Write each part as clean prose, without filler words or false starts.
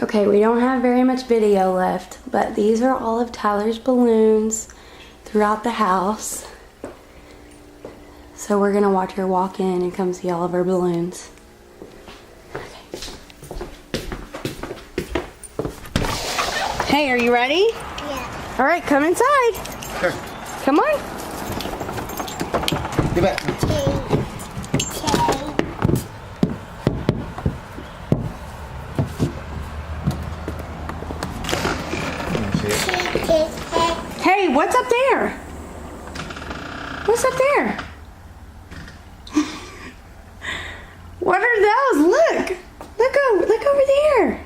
Okay, we don't have very much video left, but these are all of Tyler's balloons throughout the house. So we're gonna watch her walk in and come see all of her balloons. Hey, are you ready? Yeah. All right, come inside. Sure. Come on. Get back. Hey, what's up there? What's up there? What are those? Look! Look over there.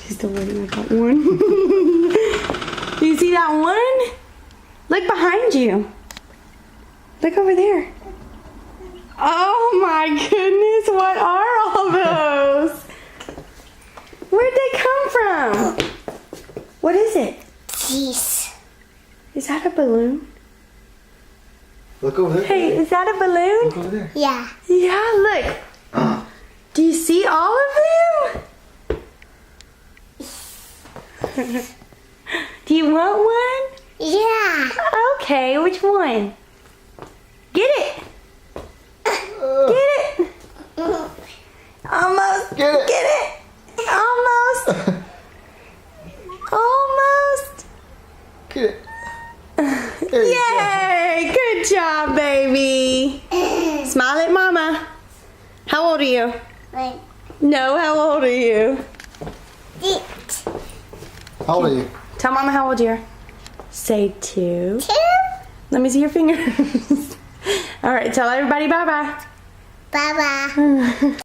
She's still waiting on that one. Do you see that one? Look behind you. Look over there. Oh my goodness, what are all those? Where'd they come from? What is it? Cheese. Is that a balloon? Look over there. Hey, is that a balloon? Look over there. Yeah. Yeah, look. Do you see all of them? Do you want one? Yeah. Okay, which one? Get it. Get it. Almost. Get it. Get it. Almost. Almost. Get it. There you go. Yay! Good job, baby. Smile at mama. How old are you? Wait. No, how old are you? Eat. How old are you? Tell mama how old you are. Say 2. 2. Let me see your fingers. All right, tell everybody bye-bye. Bye-bye.